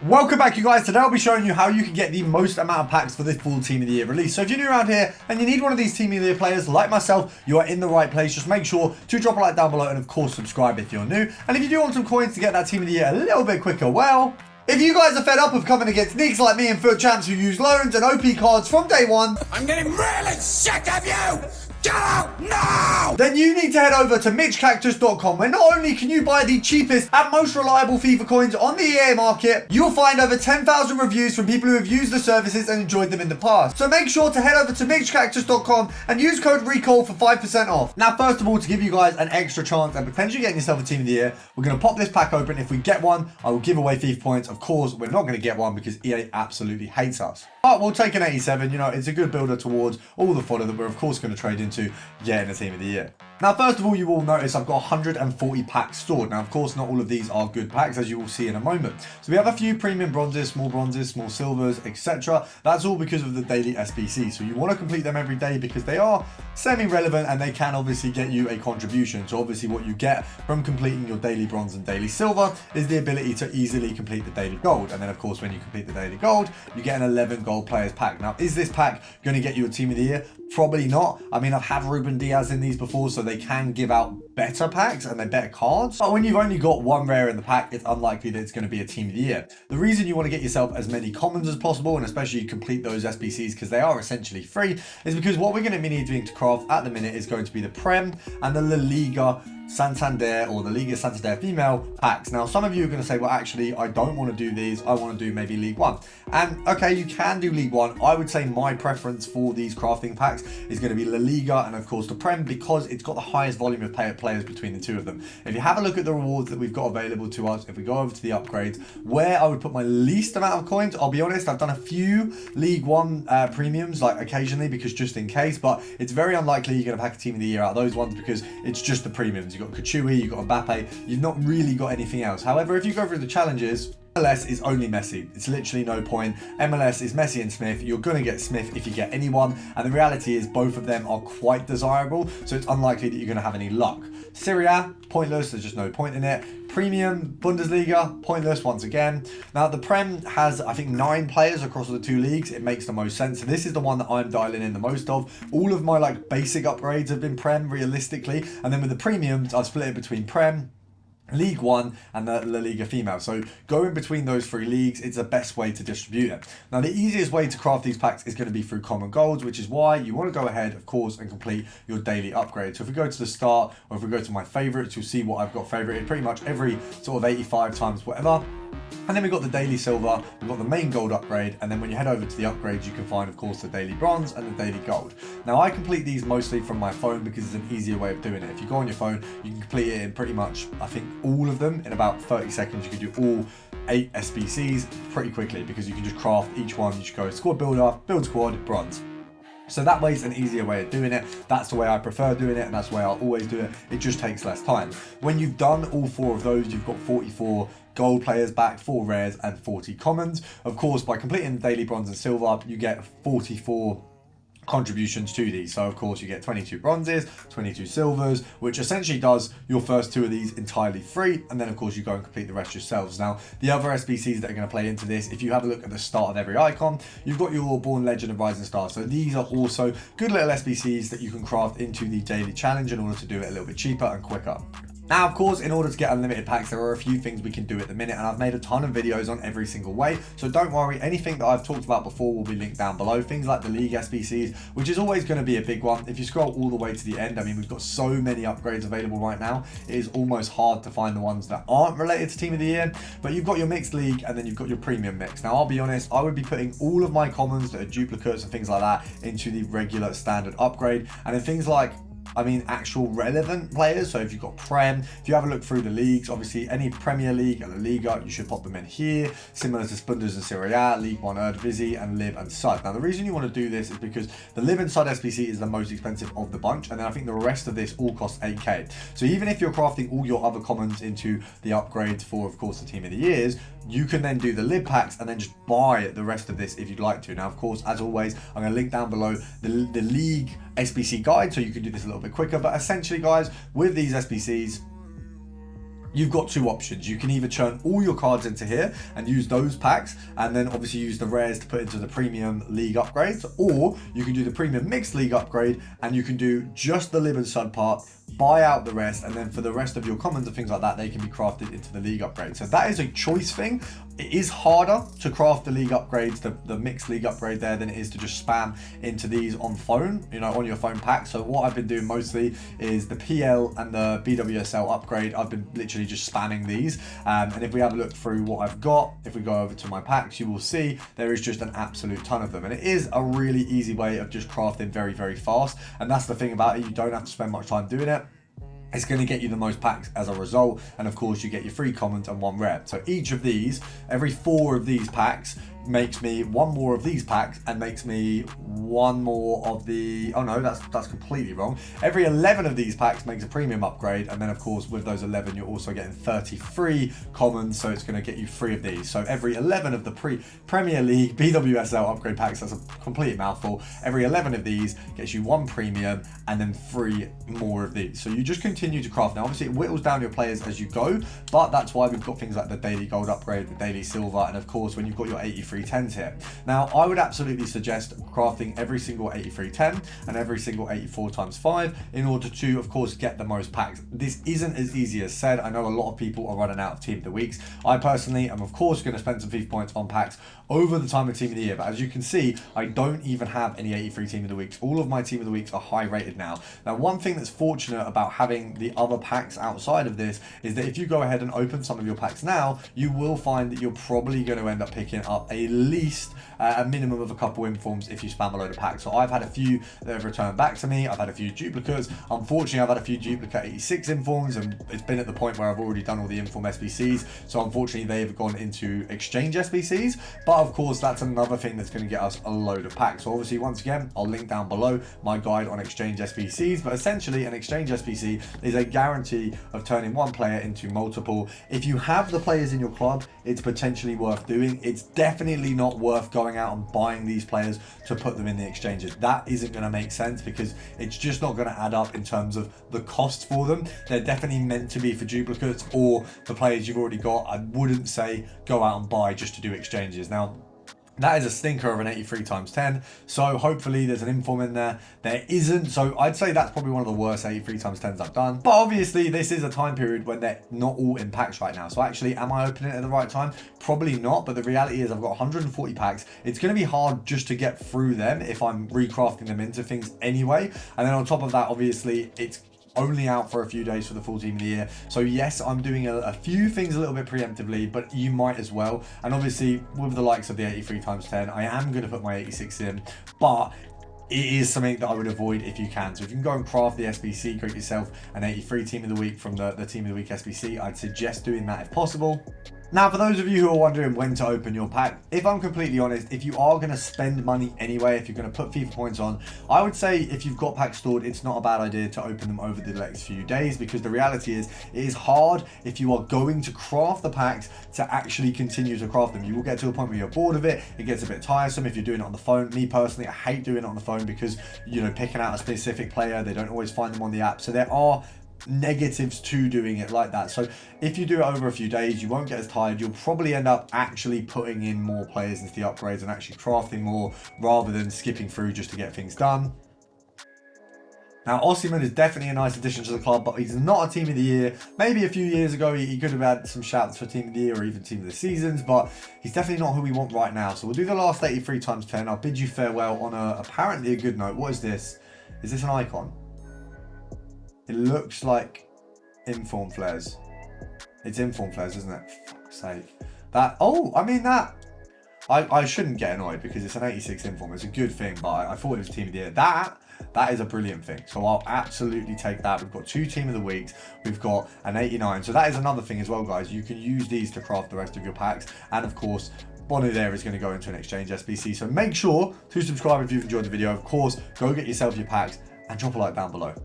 Welcome back, you guys. Today I'll be showing you how you can get the most amount of packs for this full Team of the Year release. So if you're new around here and you need one of these Team of the Year players like myself, you are in the right place. Just make sure to drop a like down below and of course subscribe if you're new. And if you do want some coins to get that Team of the Year a little bit quicker, well, if you guys are fed up of coming against nicks like me and foot champs who use loans and OP cards from day one, I'm getting really sick of you! Get out now! Then you need to head over to mitchcactus.com, where not only can you buy the cheapest and most reliable FIFA coins on the EA market, you'll find over 10,000 reviews from people who have used the services and enjoyed them in the past. So make sure to head over to mitchcactus.com and use code RECALL for 5% off. Now, first of all, to give you guys an extra chance and potentially getting yourself a Team of the Year, we're going to pop this pack open. If we get one, I will give away FIFA points. Of course, we're not going to get one because EA absolutely hates us. But we'll take an 87. You know, it's a good builder towards all the fodder that we're of course going to trade into getting a Team of the Year. Now, first of all, you will notice I've got 140 packs stored. Now, of course, not all of these are good packs, as you will see in a moment. So we have a few premium bronzes, small silvers, etc. That's all because of the daily SBCs. So you want to complete them every day because they are semi-relevant and they can obviously get you a contribution. So obviously what you get from completing your daily bronze and daily silver is the ability to easily complete the daily gold. And then, of course, when you complete the daily gold, you get an 11 gold players pack. Now, is this pack going to get you a Team of the Year? Probably not. I mean, I've had Ruben Diaz in these before, so they can give out better packs and they're better cards. But when you've only got one rare in the pack, it's unlikely that it's going to be a Team of the Year. The reason you want to get yourself as many commons as possible, and especially complete those SBCs because they are essentially free, is because what we're going to be needing to craft at the minute is going to be the Prem and the La Liga Santander, or the Liga Santander female packs. Now, some of you are going to say, well, actually, I don't want to do these. I want to do maybe League One. And okay, you can do League One. I would say my preference for these crafting packs is going to be La Liga and, of course, the Prem, because it's got the highest volume of players between the two of them. If you have a look at the rewards that we've got available to us, if we go over to the upgrades, where I would put my least amount of coins, I'll be honest, I've done a few League One premiums, like occasionally, because just in case, but it's very unlikely you're going to pack a Team of the Year out of those ones because it's just the premiums. You've got Kachui, you've got Mbappe, you've not really got anything else. However, if you go through the challenges, MLS is only Messi. It's literally no point. MLS is Messi and Smith. You're going to get Smith if you get anyone. And the reality is both of them are quite desirable. So it's unlikely that you're going to have any luck. Serie A, pointless. There's just no point in it. Premium, Bundesliga, pointless once again. Now, the Prem has, I think, 9 players across the 2 leagues. It makes the most sense. So this is the one that I'm dialing in the most of. All of my basic upgrades have been Prem realistically. And then with the premiums, I've split it between Prem, League One and the La Liga female. So going between those 3 leagues, it's the best way to distribute it. Now, the easiest way to craft these packs is going to be through common golds, which is why you want to go ahead, of course, and complete your daily upgrade. So if we go to the start, or if we go to my favorites, you'll see what I've got favorited pretty much every sort of 85 times whatever. And then we've got the daily silver, we've got the main gold upgrade, and then when you head over to the upgrades, you can find, of course, the daily bronze and the daily gold. Now, I complete these mostly from my phone because it's an easier way of doing it. If you go on your phone, you can complete it in pretty much, I think, all of them in about 30 seconds. You can do all 8 SBCs pretty quickly because you can just craft each one. You just go squad builder, build squad, bronze. So that way is an easier way of doing it. That's the way I prefer doing it, and that's the way I'll always do it. It just takes less time. When you've done all 4 of those, you've got 44 gold players back, 4 rares, and 40 commons. Of course, by completing the daily bronze and silver, you get 44 contributions to these. So of course you get 22 bronzes, 22 silvers, which essentially does your first 2 of these entirely free, and then of course you go and complete the rest yourselves. Now, the other SBCs that are going to play into this, if you have a look at the start of every icon, you've got your Born Legend and Rising Star. So these are also good little SBCs that you can craft into the daily challenge in order to do it a little bit cheaper and quicker. Now, of course, in order to get unlimited packs, there are a few things we can do at the minute, and I've made a ton of videos on every single way. So don't worry, anything that I've talked about before will be linked down below. Things like the League SBCs, which is always going to be a big one. If you scroll all the way to the end, I mean, we've got so many upgrades available right now. It is almost hard to find the ones that aren't related to Team of the Year. But you've got your mixed league, and then you've got your premium mix. Now, I'll be honest, I would be putting all of my commons that are duplicates and things like that into the regular standard upgrade. And then things like, I mean, actual relevant players. So if you've got Prem, if you have a look through the leagues, obviously any Premier League and La Liga, you should pop them in here, similar to Bundes and Serie A, League One, Eredivisie, and Live and Sud. Now, the reason you want to do this is because the Live and Sud SBC is the most expensive of the bunch, and then I think the rest of this all costs 8k. So even if you're crafting all your other commons into the upgrades for, of course, the Team of the Years, you can then do the Live packs and then just buy the rest of this if you'd like to. Now, of course, as always, I'm going to link down below the League SBC guide so you can do this a little bit quicker. But essentially, guys, with these SBCs, you've got two options. You can either churn all your cards into here and use those packs, and then obviously use the rares to put into the premium league upgrades, or you can do the premium mixed league upgrade and you can do just the limited stud part, buy out the rest, and then for the rest of your commons and things like that, they can be crafted into the league upgrade. So that is a choice thing. It is harder to craft the league upgrades, the mixed league upgrade there, than it is to just spam into these on phone, you know, on your phone pack. So what I've been doing mostly is the PL and the BWSL upgrade. I've been literally just spamming these. And if we have a look through what I've got, if we go over to my packs, you will see there is just an absolute ton of them. And it is a really easy way of just crafting very, very fast. And that's the thing about it. You don't have to spend much time doing it. It's going to get you the most packs as a result, and of course you get your 3 commons and 1 rare. So each of these, every 4 of these packs makes me 1 more of these packs and makes me 1 more of the, oh no, that's completely wrong. Every 11 of these packs makes a premium upgrade, and then of course with those 11 you're also getting 33 commons, so it's going to get you 3 of these. So every 11 of the Premier League BWSL upgrade packs, that's a complete mouthful, every 11 of these gets you 1 premium and then 3 more of these. So you just continue to craft. Now obviously it whittles down your players as you go, but that's why we've got things like the daily gold upgrade, the daily silver, and of course when you've got your 83 10s here. Now I would absolutely suggest crafting every single 83 10 and every single 84 times 5 in order to of course get the most packs. This isn't as easy as said. I know a lot of people are running out of team of the weeks. I personally am of course going to spend some FIFA points on packs over the time of team of the year, but as you can see I don't even have any 83 team of the weeks. All of my team of the weeks are high rated now. Now one thing that's fortunate about having the other packs outside of this is that if you go ahead and open some of your packs now, you will find that you're probably going to end up picking up at least a minimum of a couple informs if you spam a load of packs. So I've had a few that have returned back to me. I've had a few duplicates. Unfortunately, I've had a few duplicate 86 informs, and it's been at the point where I've already done all the inform SBCs. So unfortunately, they've gone into exchange SBCs. But of course, that's another thing that's going to get us a load of packs. So obviously, once again, I'll link down below my guide on exchange SBCs. But essentially, an exchange SBC is a guarantee of turning one player into multiple. If you have the players in your club, it's potentially worth doing. It's definitely not worth going out and buying these players to put them in the exchanges. That isn't going to make sense because it's just not going to add up in terms of the cost for them. They're definitely meant to be for duplicates or the players you've already got. I wouldn't say go out and buy just to do exchanges. Now, that is a stinker of an 83 times 10. So hopefully there's an inform in there. There isn't. So I'd say that's probably one of the worst 83 times 10s I've done. But obviously this is a time period when they're not all in packs right now. So actually, am I opening it at the right time? Probably not. But the reality is I've got 140 packs. It's going to be hard just to get through them if I'm recrafting them into things anyway. And then on top of that, obviously it's only out for a few days for the full team of the year. So yes, I'm doing a few things a little bit preemptively, but you might as well. And obviously with the likes of the 83 times 10, I am going to put my 86 in, but it is something that I would avoid if you can. So if you can go and craft the SBC, create yourself an 83 team of the week from the team of the week SBC, I'd suggest doing that if possible. Now, for those of you who are wondering when to open your pack, if I'm completely honest, if you are going to spend money anyway, if you're going to put FIFA points on, I would say if you've got packs stored, it's not a bad idea to open them over the next few days, because the reality is it is hard if you are going to craft the packs to actually continue to craft them. You will get to a point where you're bored of it. It gets a bit tiresome if you're doing it on the phone. Me personally, I hate doing it on the phone because, you know, picking out a specific player, they don't always find them on the app. So there are negatives to doing it like that. So if you do it over a few days, you won't get as tired. You'll probably end up actually putting in more players into the upgrades and actually crafting more rather than skipping through just to get things done. Now, Osimhen is definitely a nice addition to the club, but he's not a team of the year. Maybe a few years ago, he could have had some shouts for team of the year or even team of the seasons, but he's definitely not who we want right now. So we'll do the last 83 times 10. I'll bid you farewell on apparently a good note. What is this? Is this an icon? It looks like inform flares. It's inform flares, isn't it? For fuck's sake. That, oh, I mean that. I shouldn't get annoyed because it's an 86 inform. It's a good thing, but I thought it was team of the year. That is a brilliant thing. So I'll absolutely take that. We've got 2 team of the weeks. We've got an 89. So that is another thing as well, guys. You can use these to craft the rest of your packs. And of course, one of there is going to go into an exchange SBC. So make sure to subscribe if you've enjoyed the video. Of course, go get yourself your packs and drop a like down below.